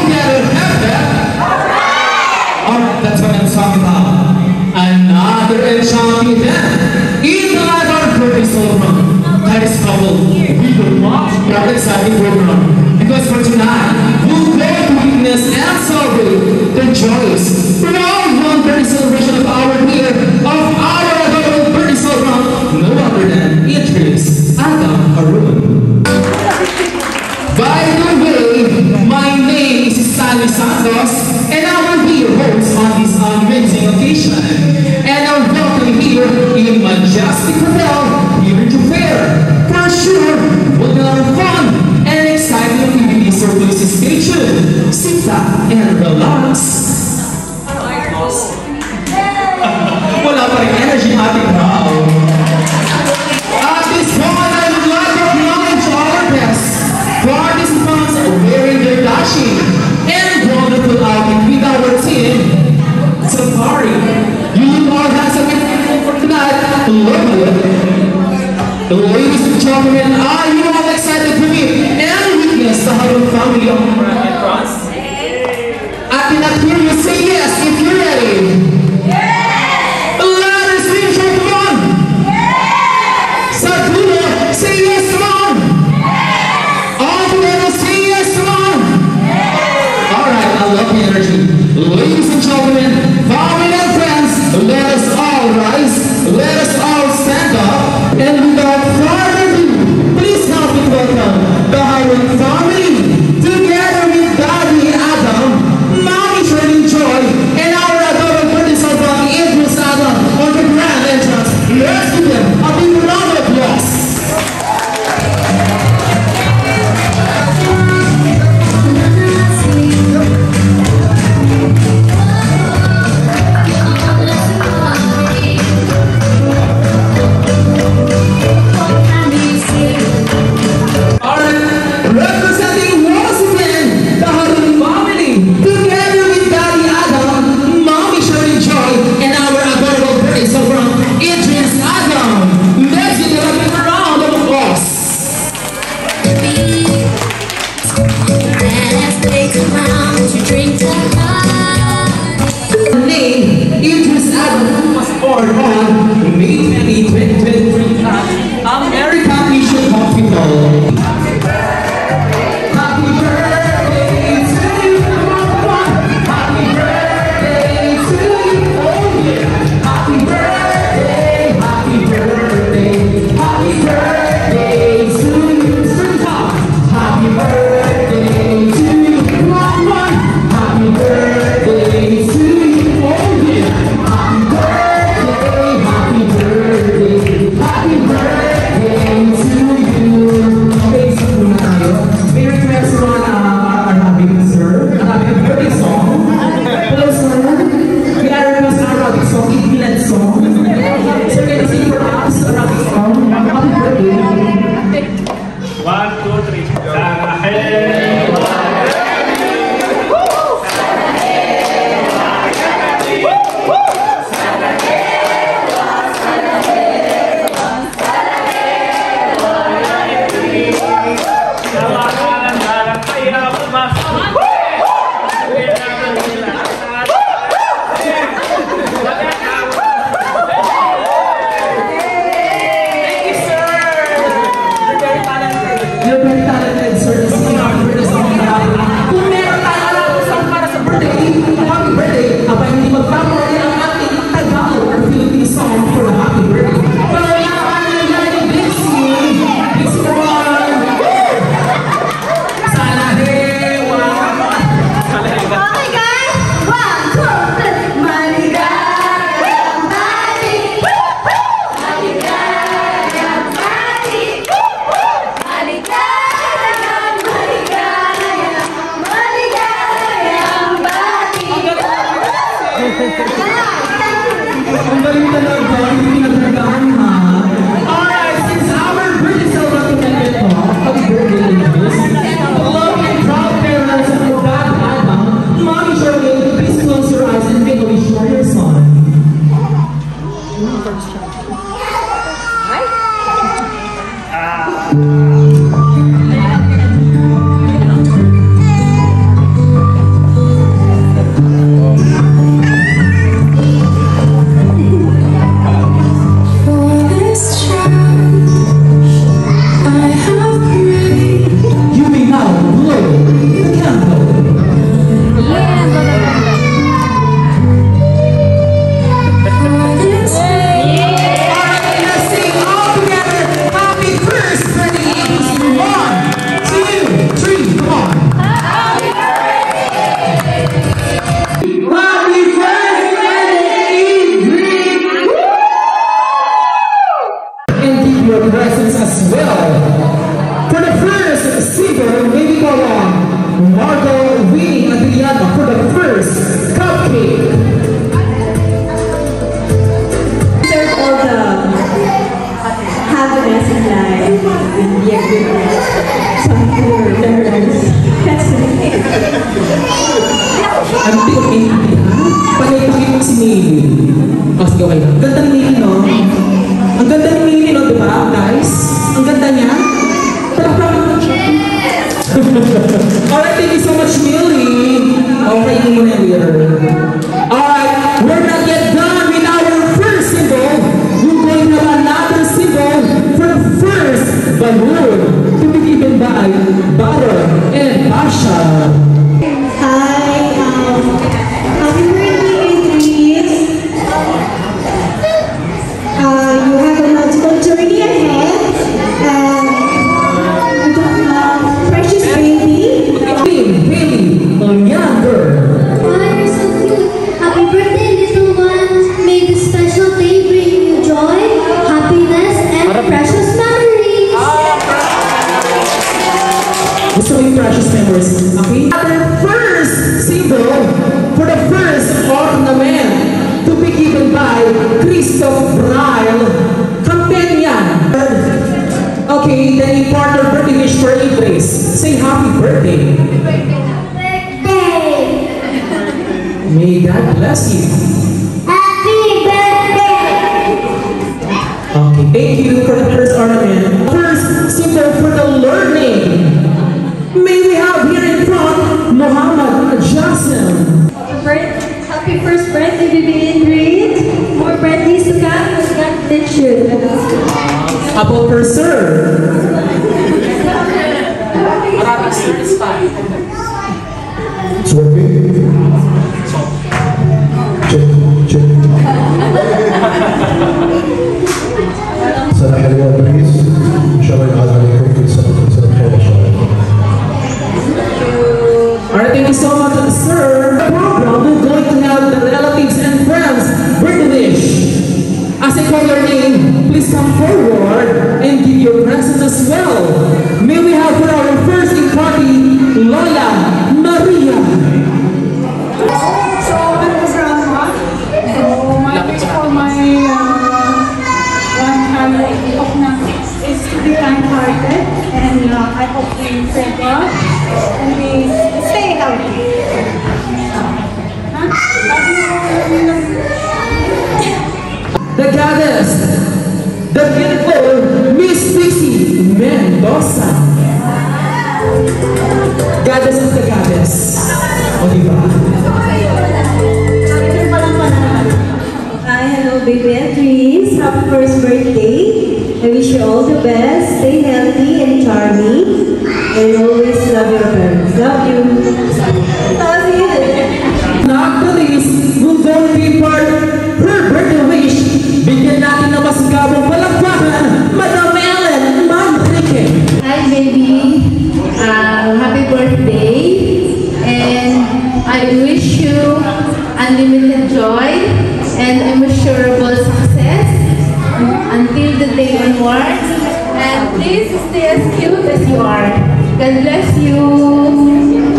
together have that. Alright, that's what I'm talking about. Another enchanting event in the life of our birthday celebration. That is coupled with a much exciting program. Because for tonight, we'll go to witness and celebrate the joys round one birthday celebration of our year, of our adorable birthday celebration, no other than Idris Adam Arun. By the way, my name is Stanley Santos, and I will be your host on this amazing occasion. And I'm welcome here in Majestic Hotel here in Fair. For sure, we'll have fun and exciting activities, so please stay tuned, sit back, and relax. Wala pa rin energy ng ating crowd. At this point, I would like to acknowledge our guests, participants wearing their dashing and wonderful outfit with our team, Safari. You all have something for tonight. Love it. Ladies and gentlemen, are you all excited to meet and witness the whole family of American France? I cannot hear you say yes if you're ready. Ladies and gentlemen, family and friends, let us all rise, let us all stand up, and without further ado, please help me welcome the Highland family, together with Daddy Adam, Mommy Shirley Joy, and our adorable birthday celebrant Idris Adam on the grand entrance. Let's give them a big round of applause. Christoph Braille Campanian. Okay, then you partner birthday wish for Idris. Say happy birthday. May God bless you. Happy birthday! Okay, thank you for the first ornament. First, symbol for the learning. May we have here in front, Muhammad Jassim. Happy first birthday, baby Ingrid. More birthdays to come. God bless you. Apple per sir. It's working. Check. سنة حلوة باريس إن شاء الله يعاد عليكم كل سنة بخير إن شاء الله. Alright, thank you so much, sir. The program, we're going to have the relatives and friends birthday wish. As I call your name, please come forward and give your presents as well. May we have for our first in party, Lola Maria. So, my wish for my is to be kind-hearted, and I hope we pray God and we stay healthy. The goddess, the beautiful Miss Pixie Mendoza. Goddess of the goddess. O diba? Hi, hello, baby Beatrice. Happy first birthday. I wish you all the best. Stay healthy and charming. And always love your parents. Love you. Love you. Not the least, we'll go report her birthday wish. Bigyan natin na mas gabong palakpakan, Madam Ellen Manrique. Hi baby, happy birthday, and I wish you unlimited joy and immeasurable success until the day onwards, and please stay as cute as you are. God bless you.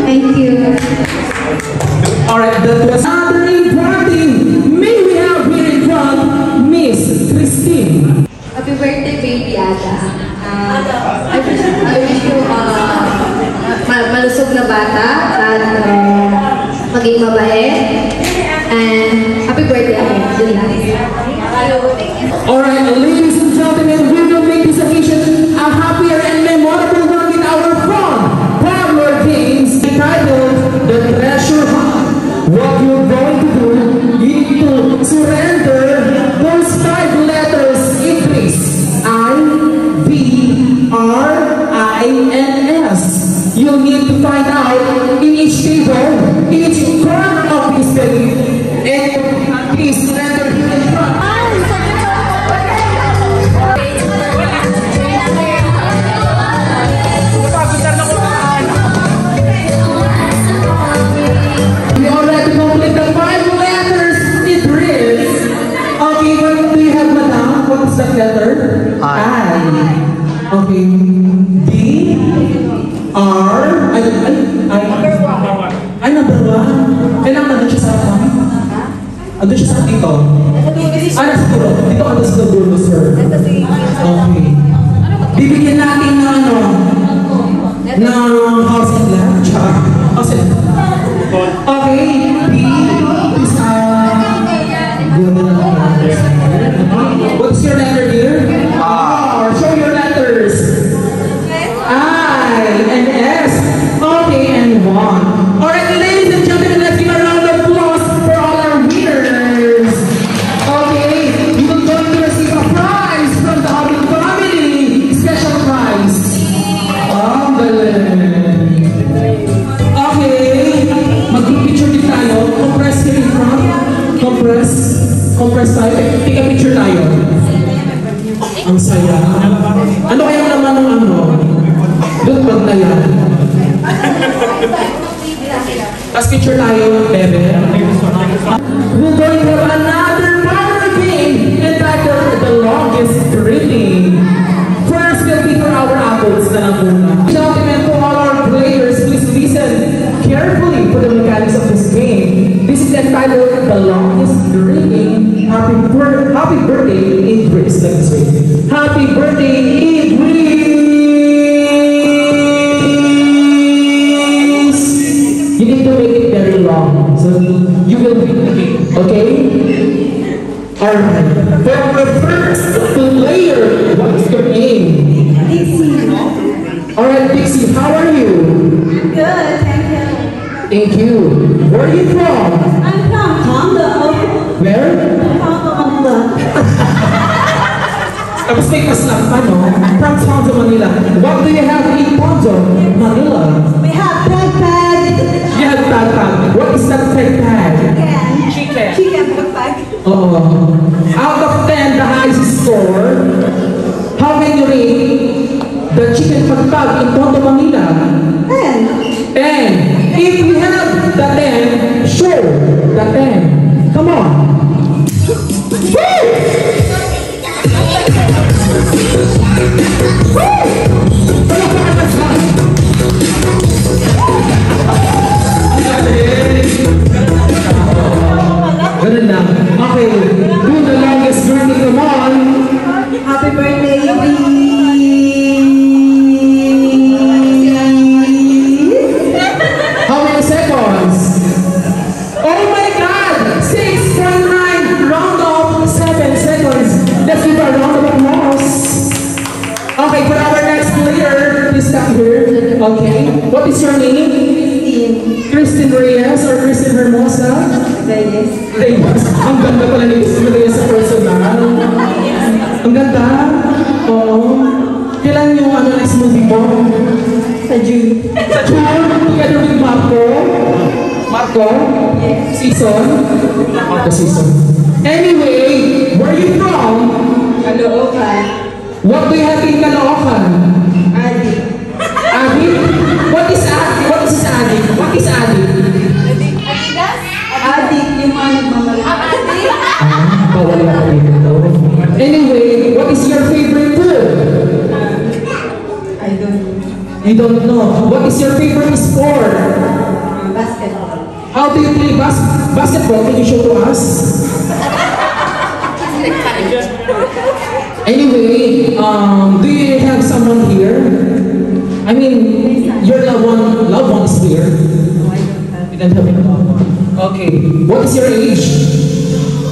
Thank you. Alright, that was another party. May we have here in front, Miss Christine. Happy birthday, baby Ada. I wish you malusog na bata at maging mabait. And happy birthday again. Yun lang. Alright, ladies and gentlemen, we will make this occasion a happier and memorable one with our fun Power Games entitled The Treasure Hunt. What you're going to do, you need to surrender those 5 letters in please. I-V-R-I-N-S. You need to find out in each table, in each corner of this building, and please surrender here in front. We already complete the 5 letters it reads. Okay, what do you have, madam? What is that letter? I. Okay. D. R. Ay, number 1. Kailangan nandun siya sa akin. Andun siya sa dito. Nasa dulo. Dito ka sa dulo, sir. Okay. Bibigyan natin ng ano? Ng house and land. Tsaka. House and land. Okay. B. Is what's your letter, dear? R. Show your letters. I and S. Okay, and 1. Alright, ladies and gentlemen, let's give a round of applause for all our winners. Okay, you will going to receive a prize from the Hobby family. Special prize. Okay, mag-picture din tayo. Compress here in front. Compress tayo. Take a picture tayo. Ang saya. Ano kaya naman ng ano? Doon bag na yan. Tapos picture tayo, bebe. We're going to have another power game entitled The Longest Greeting. First will be for our adults na lang muna. Gentlemen, to all our players, please listen carefully for the mechanics of this game. This is entitled The Longest Greeting. Happy take very long. So you will be okay? Alright. For our first player, what is your name? Dixie. Alright, Dixie, how are you? Good, thank you. Thank you. Where are you from? I'm from Tondo. Where? Tondo. Tapos may kaslam pa, no? From Tondo, Manila. What do you have in Tondo, Manila? We have peg peg. You have tatag. What is that peg-peg? Chicken. Chicken peg peg. Out of 10, the highest score, how can you rate the chicken pag-pag in Tondo, Manila? 10. 10. If you have the 10, show the 10. Come on. Ganun lang. Okay. Do the longest journey. Come on. Happy birthday, How many seconds? Oh my God! 6.9. Round off 7 seconds. Let's give a round of applause. Okay, for our next player, please come here. Okay. What is your name? Christine Reyes or Christine Hermosa? Reyes. Reyes. Ang ganda pala ni Christine Reyes sa personal. Ang ganda. Oo. Kailan yung next movie mo? Sa June. Sa June, together with Marco. Marco? Yes. Season? Marco season. Anyway, where are you from? Caloocan. What do you have in Caloocan? Adi. Adik? What is adik? What is adik? What is adik? Adi, yung mga nagmamalaki. Bawal na kami dito. Anyway, what is your favorite food? I don't know. You don't know. What is your favorite sport? Basketball. How do you play basketball? Can you show to us? Anyway, do you have someone here? I mean, your loved one is here. No, I don't have. You don't have a loved one. Okay. What is your age?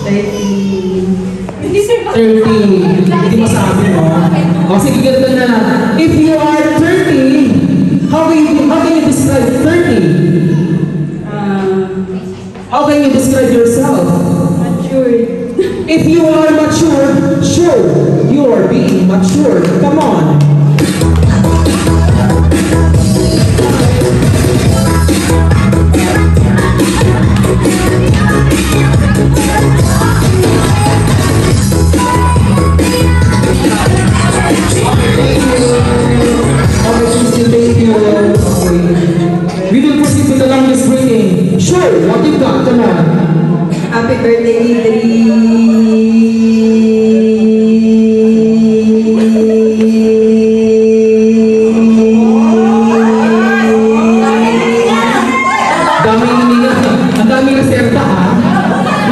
30. 30. Hindi masabi mo. O sige, ganito na lang. If you are 30, how can you describe 30? How can you describe yourself? Matured. If you are mature, sure, you are being mature. Come on. Thank you. We will proceed with the longest greeting. Sure, what you got? Come on. Happy birthday, Idri. Ang dami na serta ha.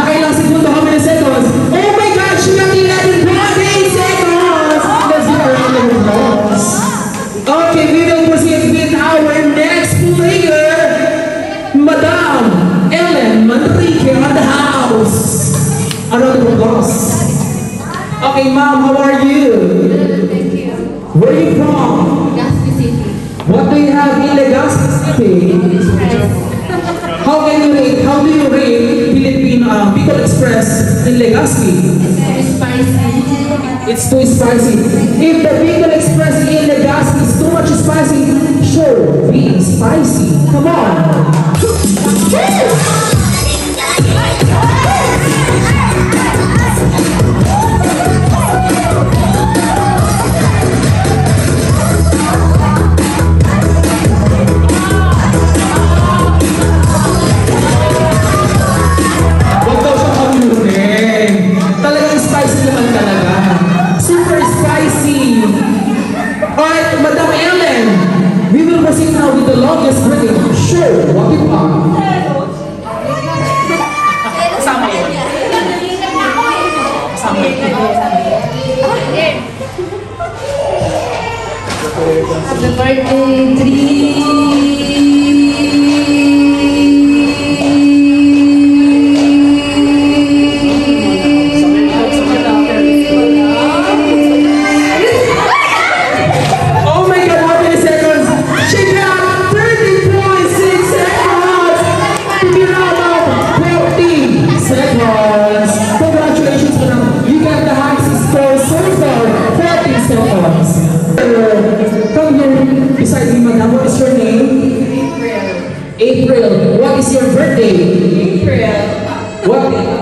Nakailang segundo, how many seconds? Oh my God, she got 11.8 seconds! Let's do our round of applause. Okay, we will proceed with our next player, Madam Ellen Manrique on the house. A round of applause. Okay, ma'am, how are you? Thank you. Where are you from? Gaspi City. What do you have in Legazpi City? How do you rate Philippine Bicol Express in Legazpi? Spicy. It's too spicy. If the Bicol Express in Legazpi is too much spicy, sure, be spicy. Come on. Huwag daw siya kamunin. Talagang spicy naman talaga. Super spicy. Alright, Madam Ellen, we will proceed now with the longest greeting. Sure, what you are?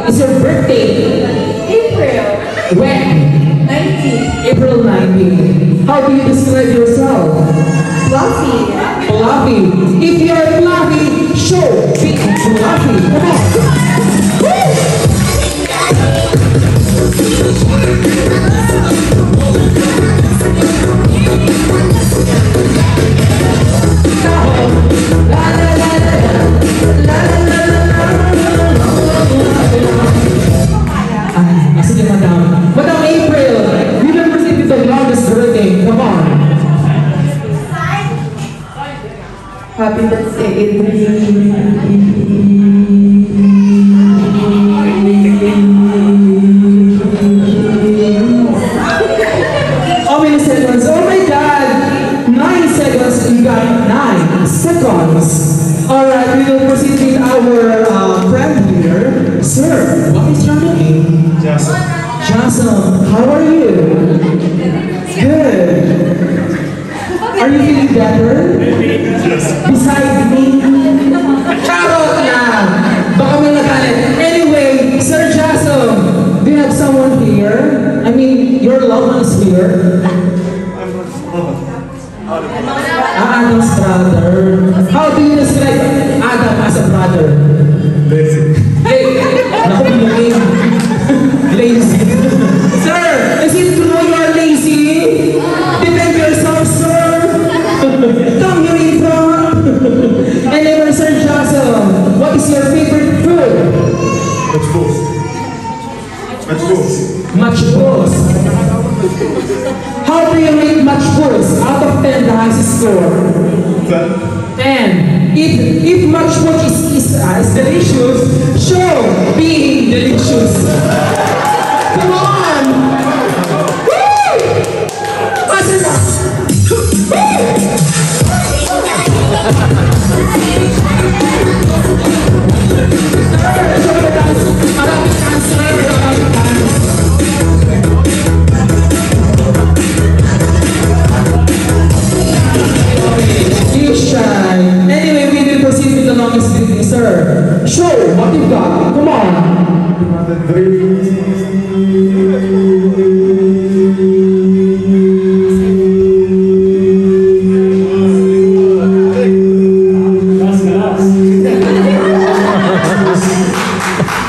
is your birthday? April When? 19th. April 19. How do you describe yourself? Fluffy. Fluffy. If you're fluffy, show being fluffy. Come on. Woo! Sige, Madam. Madam April, you will proceed with the longest greeting. Come on. Happy birthday, April. How many seconds? Oh my God! 9 seconds. You got 9 seconds. Alright, we will proceed with our friend here. Sir, what is your name? Jasmine. How are you? Good. Are you feeling better? Beside me? Charot lang! Baka may nagalit. Anyway, Sir Jasmine, do you have someone here? I mean, your loved one is here. Adam's brother. How do you describe Adam as a brother? Lazy. Hey, naku, bilungin. Lazy. Sir, is it true you're lazy? Defend yourself, sir. Come here in front. Anyway, Sir Johnson, what is your favorite food? Much balls. How do you rate much balls out of 10, the highest score? 10. If much balls is delicious, show being delicious. Come on! Woo! Anyway, we will proceed with the longest greeting, sir. Show what you got. Come on.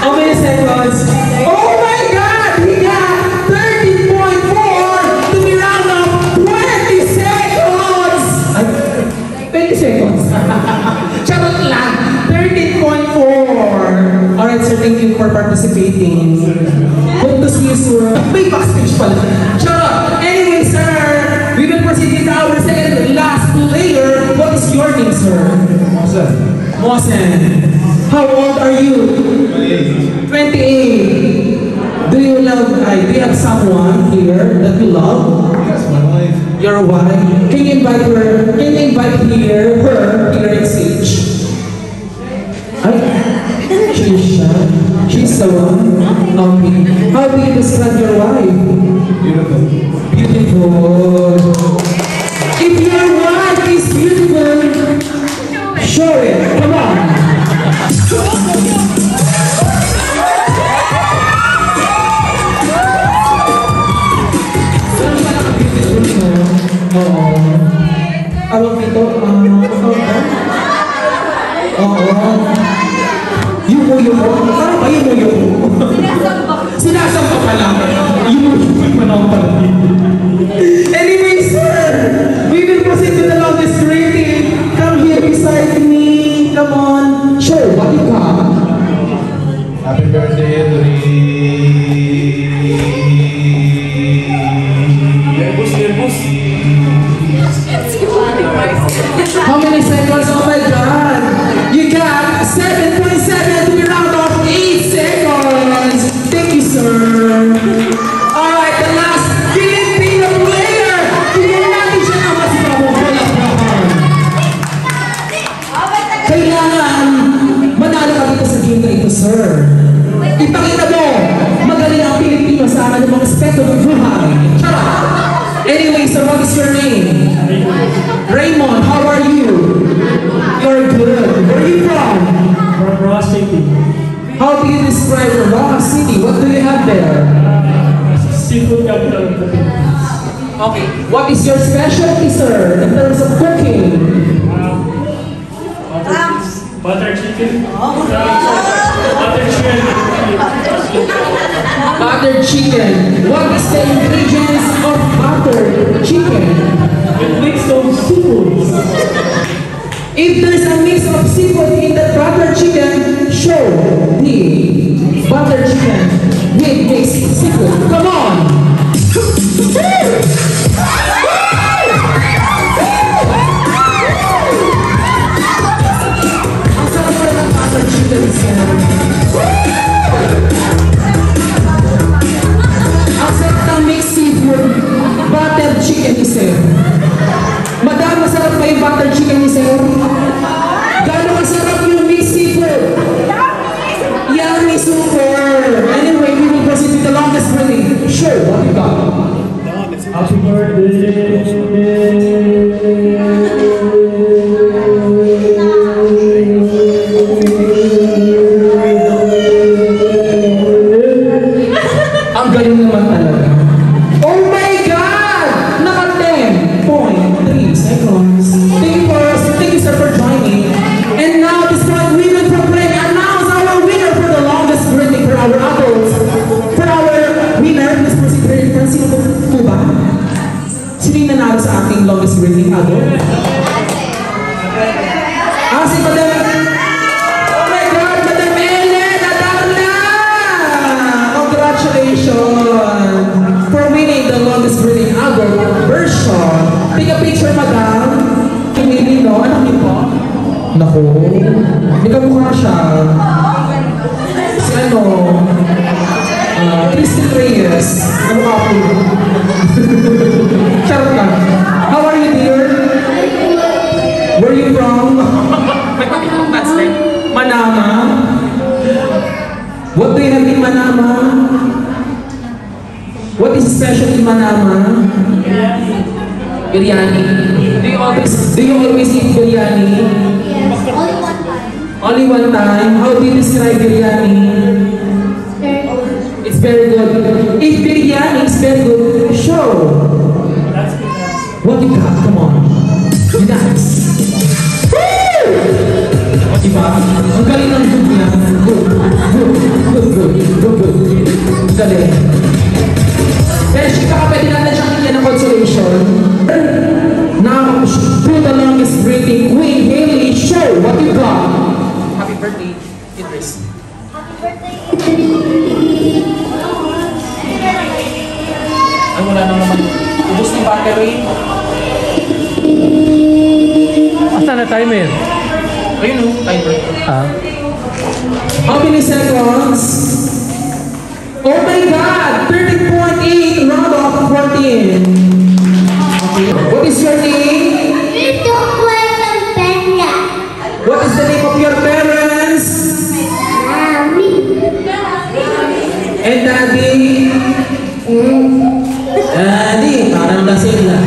How many seconds? Oh my God! He got 30.4 to be round up 20 seconds! 20 seconds. Charot lang. 13.4. Alright, sir. Thank you for participating. Hope to see you soon. May backstage pala. Charot. Anyway, sir, we will proceed with our second last player. What is your name, sir? Mosen. How old are you? 28. Do you have someone here that you love? Yes, my wife. Your wife? Can you invite her? Can you invite her here in stage? She's the one. Okay. How do you describe your wife? Beautiful. Beautiful. If your wife is beautiful, show it. Come on. Oo. Awag nito, Yumo. Ano ba yumo? Sinasamba pa lang. Yumo pa lang pala. Anyway, sir, we will proceed to the longest greeting. Come here beside me. Come on. Show what you got. Happy birthday, How many seconds? Oh my God! You got 7.7 to be round off 8 seconds. Thank you, sir. All right, the last Filipino player. Tingnan natin siya naman si Pablo. Kailangan manalo ka dito sa game na ito, sir. Ipakita mo, magaling ang Pilipino sa akin ng mga aspeto ng buhay. Charot! Anyway, sir, what is your name? Raymond, how are you? You're good. Where are you from? From Ross City. How do you describe Rojas City? What do you have there? Seafood capital of the Philippines. Okay. What is your specialty, sir, in terms of cooking? Butter chicken. Butter chicken. Butter chicken. What is the ingredients of butter chicken? It mix of seafood. If there's a mix of seafood in the butter chicken, show the butter chicken with mixed seafood. Come on! Ang sarap pala ng butter chicken, sir. Ang sarap ng mixed seafood butter chicken, sir. Madam, masarap ba yung butter chicken ni sir? Gano'ng masarap yung mixed seafood? Yummy, super! Anyway, we will proceed with the longest running. Sure, what you got? Happy birthday. Ang galing naman talaga. Oh my God! Naka 10.3 seconds. Thank you sir for joining. And now this point we will proclaim, announce our winner for the longest birthday for our adults. For our winner, let's proceed very fast. Sino po ba? Sino yung nanalo sa ating longest birthday adult? Si Madam. Oh my God, Madam Ellen Adarna! Congratulations for winning the longest birthday adult version. Take a picture, Madam. Kimili, no? Anak niyo po? Naku. Hindi ka mukha siya. Si ano? Christy Reyes. Ano ka po? Charot ka. How are you, dear? Where are you from? Manama. What do you have in Manama? What is special in Manama? Biryani. Do you always eat biryani? Yes, only one time. Only one time? How do you describe biryani? Very good. It's very good. If biryani is very good, show. What you got? Come on. You dance. Woo! O diba? Ang galing ng good niya. Good. Galing. Pero baka pwede natin siyang hingyan ng consolation. Now, do the longest breathing. Queen Hailey, show what you got. Happy birthday, Idris. Happy birthday. Ay, wala nang naman. Ubus ng battery. Asan na timer? Ayun o, timer. Ah. How many seconds? Oh my God! 30.8, round off 14. Okay. What is your name? Ito po ang penya. What is the name of your parents? Mami. And Daddy? Daddy, parang lasing na.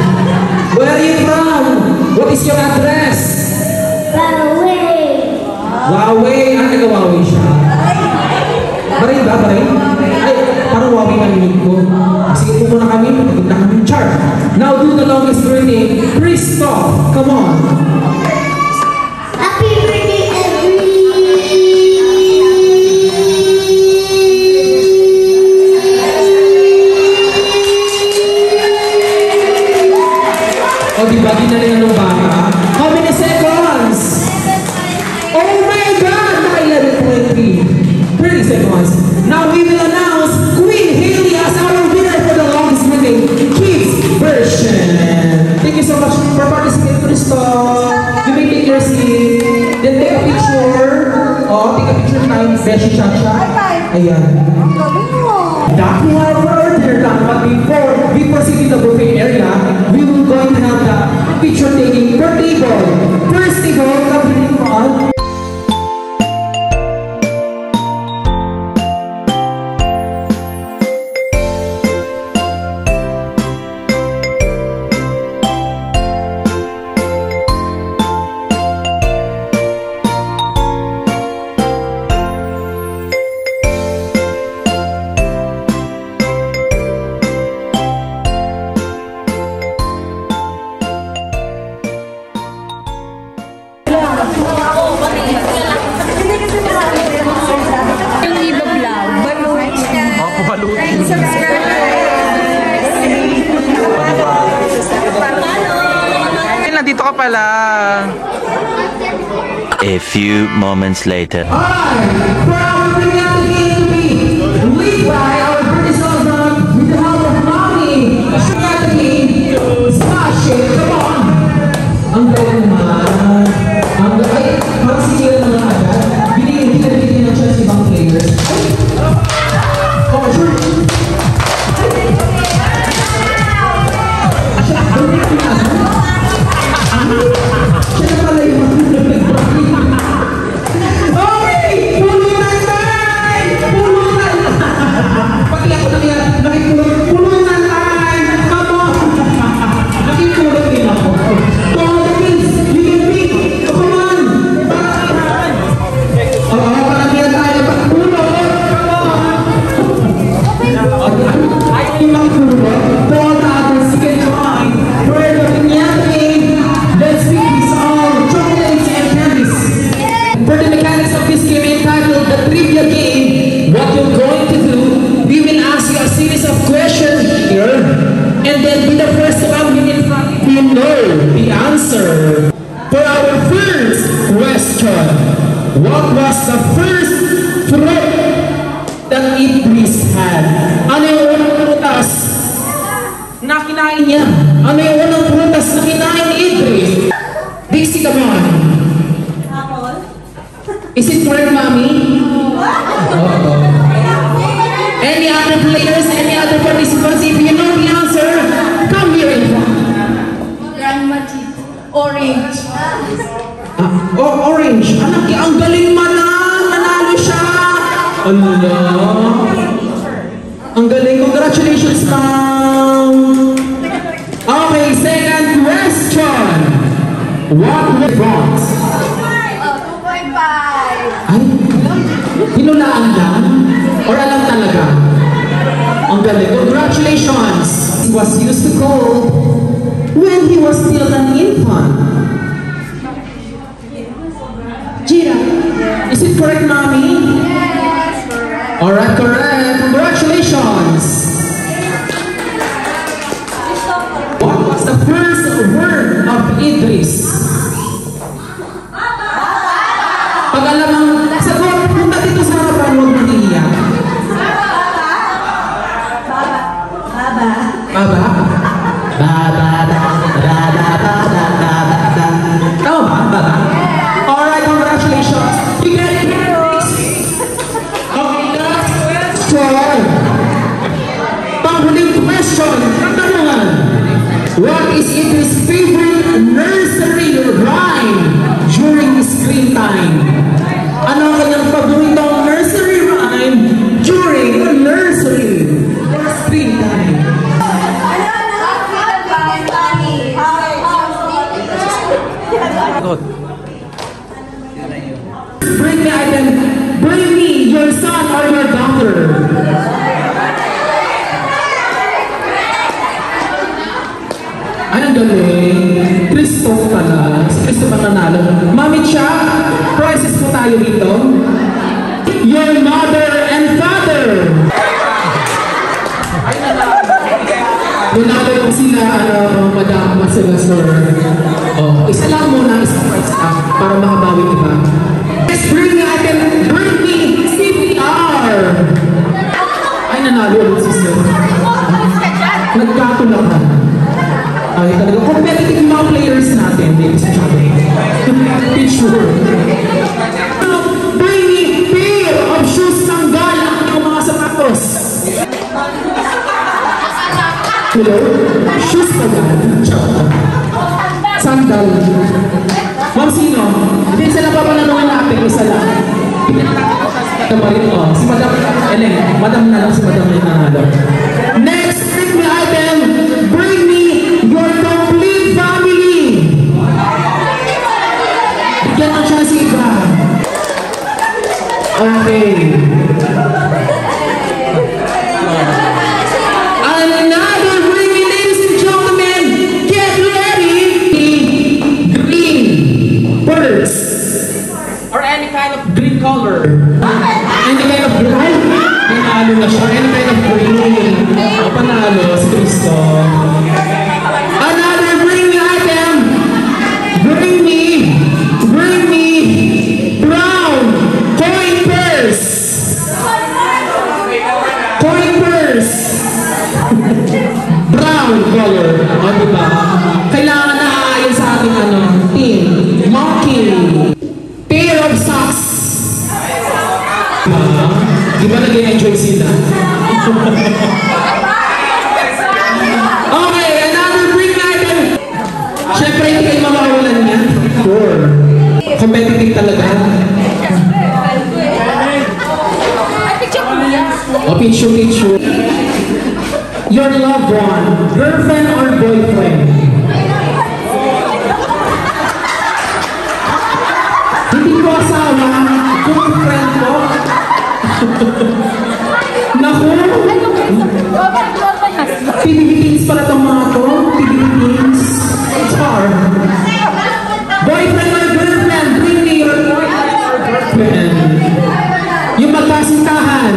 Where are you from? What is your address? Bawi. Huawei. Ah, nag-Huawei siya. Baray ba? Baray? Ay, parang Huawei narinig ko. Sige po muna kami. Pagpunta kami. Char. Now do the longest birthday. Christoph, come on. Happy birthday, O diba, ginalingan ng bata? How many seconds? Oh my God! Naka 11.3. 30 seconds. Now we will announce Queen Hailey as our winner for the longest running kids version. Thank you so much for participating, Christoph. You may take your seat. Then take a picture. Oh, take a picture time. Beshi Chacha. Ayan. That will have our dinner time, but before we proceed to the buffet area, we will going to have the picture taking per table. First table, coming in front. ka pala. A few moments later. Alright, for our brilliant game to be lead by our British Awesome with the help of Mommy. Smash it, come on! Ang galing naman. Ang galing. Parang sisilan naman agad. Binigyan ng chance ibang players. Oh, sure. Siya na pala yung okay! Pulo na time! Pulo na time! Pati ako nakipulot. Pulo na time! Come on! Nakipulot din ako. To all the kids, you can pick. Come on! Oo, parang yan tayo. Pulo! Come on! Ay, yung pulo. To all the others, you can join. For the Piñata game, let's pick this all chocolates and candies. For the mechanics of this game entitled the Trivia Game, what you're going to do, we will ask you a series of questions here, and then be the first to unmute in front if you know the answer. For our first question, what was the first fruit that Idris had? Ano yung unang prutas na kinain niya? Ano yung unang prutas na kinain ni Idris? Dixie, come on. Is it correct, Mommy? Any other players, any other participants, if you know the answer, come here in front. Grandma Tito. Orange. Oh, orange. Anak, ang galing nanalo siya. Ano? Ang galing. Congratulations, Mom. Okay, second question. What was wrong? 2.5. Ay, hinulaan lang? Or alam talaga? Ang galing. Congratulations! He was used to cold when he was still an infant. Gira, is it correct, Mommy? Yes, correct. Alright, correct. Congratulations! What was the first word of Idris? Pag alam ang sagot, punta dito sa harapan, huwag mag-iiyak. Baba. Baba? Baba, da. Tama ba? Baba? Alright, congratulations. You get it? Okay, last question. Panghuling question. Katanungan. What is Idris' favorite nursery rhyme during screen time? Ano ang kanyang paboritong nursery rhyme during nursery screen time? Bring me your son or your daughter. Anong galing? Cristo pala. Si Cristo pa nanalo. Mami Cha, prizes po tayo dito. Your mother and father. Nanalo yung sila, Madam Masagasor. Oh, isa lang muna, isang prize para makabawi iba. Let's bring me CPR. Ay, nanalo ulit si Sir. Nagkatulakan. Ay, talaga. Competitive yung mga players natin, ladies and gentlemen. Picture. Bring me pair of shoes sandal ang iyong mga sapatos. Hello? Shoes sandal. Sandal. Ma'am, sino? Hindi sila pa pananungan natin. Isa lang. Si Madam Ellen. Madam na lang si Madam Ellen nanalo. Next, bring me item. Bring me your complete family. Bigyan ang siya si iba. Okay. Another bring me, ladies and gentlemen. Get ready. Green birds. Or any kind of green color. Any kind of green. Panalo na siya. Any kind of green. Panalo si Cristo. Another bring me item. Brown color. O, diba? Kailangan na aayon sa ating team. Monkey. Pair of socks. Di ba nag-enjoy sila? Okay, another bring item. Siyempre, hindi kayo mawawalan niya. Sure. Competitive talaga. O, picture. Your loved one, girlfriend or boyfriend. Hindi ko asawa, kung friend ko. Naku! PBB-teens pala itong mga to. PBB-teens. It's hard. Boyfriend or girlfriend, bring me your boyfriend or girlfriend. Yung magkasintahan,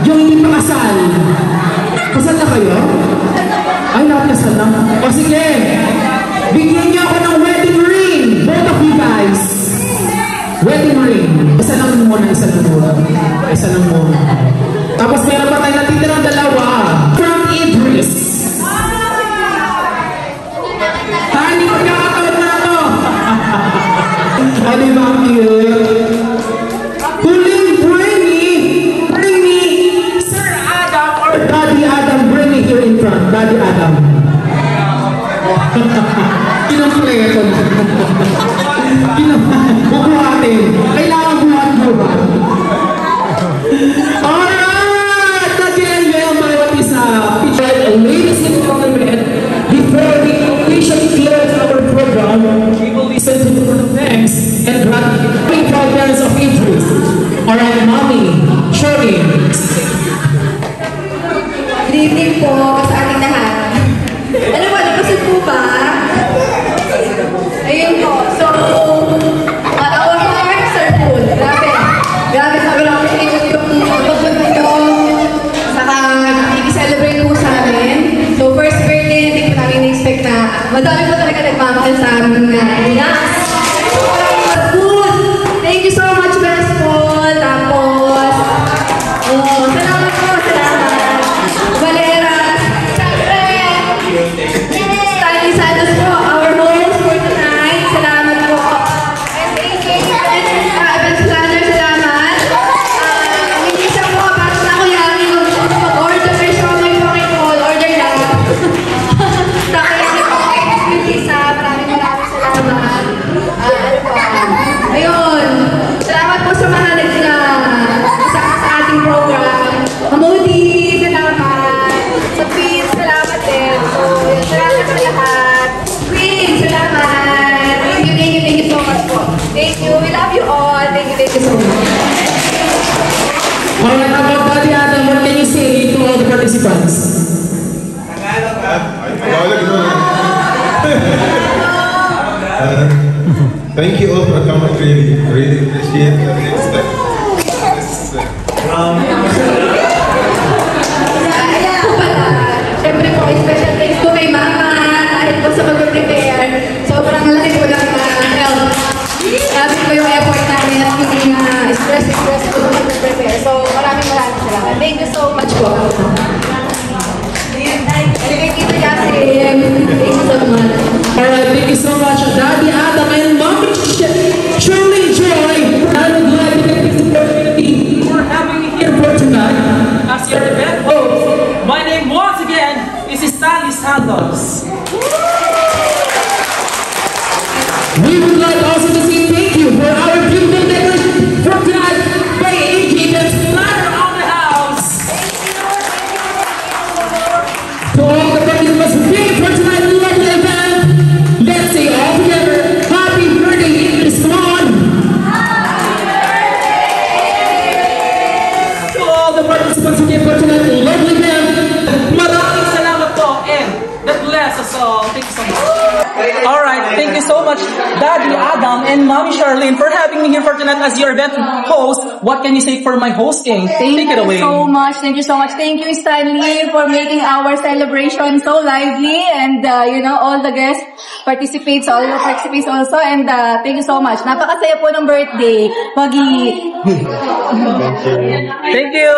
yung hindi pakasal. Kasal na kayo? Ay, lahat kasal na. O sige, bigyan niyo ako ng wedding ring. Both of you guys. Wedding ring. Isa lang muna. Tapos meron pa tayo natitirang dalawa. From Idris. Tani, magkakatawad na ito. O, diba ang cute? Huling bring me Sir Adam or Daddy Adam. Bring me here in front. Daddy Adam. Kinampleto na. Bubuhatin. Kailangan buhat. Alright! Again, may bawat isa. Ladies and gentlemen, before we officially close our program, we will listen to the thanks and gratitude programs of interest. Alright, Mommy, Shirley. Good evening po sa ating lahat. Ano ba, napasod po ba? Ayun po. So, our hearts are full. Grabe, sabi lang ako yung pagpag nito. Saka, i-celebrate po sa amin. So, first birthday, hindi po namin na-expect na madami po talaga nagmamahal sa amin na inas. Good! Thank you so much, Best Paul. Tapos, salamat po, salamat. Valera, Stanley Santos po, our host for tonight. Salamat po. And thank you, event planner, salamat. Hindi siya po, para sa ako yami, mag-order kayo siya, may Pokemon, order lang. Sa kaya niyo po, Lisa, maraming salamat. Ayun, salamat po sa mga nagsama sa ating program. Mamudi, salamat. Sa Queen, salamat din. So, salamat sa lahat. Queen, salamat. Thank you so much po. Thank you. We love you all. Thank you so much. Alright, about Daddy Adam, what can you say to all the participants? Thank you all for coming. Really appreciate it. Ayan po pala. Siyempre po, special thanks po kay Mama. Dahil po sa mag-prepare. Sobrang laki po lang help. Grabe po yung effort namin at hindi na stress po sa mag-prepare. So, maraming salamat. Thank you so much po. Thank you, Yasin. Thank you so much. Alright, thank you so much, Daddy Adam and Mommy Shirley Joy. I would like to thank this opportunity for having me here for tonight as your event host. My name once again is Stanley Santos. We would like also to say thank you for our beautiful decoration for tonight by AJ, that's planner on the house. To all the participants who came for tonight's lovely event, let's say all together, happy birthday, Idris, come on! To all the participants who came for tonight's lovely event, maraming salamat po, and God bless us all. Thank you so much. Alright, thank you so much, Daddy Adam and Mommy Charlene, for having me here for tonight as your event host. What can you say for my hosting? Take it away. Thank you so much. Thank you, Stanley, for making our celebration so lively, and all the guests participates, all your participates also, and thank you so much. Napakasaya po ng birthday. Thank you.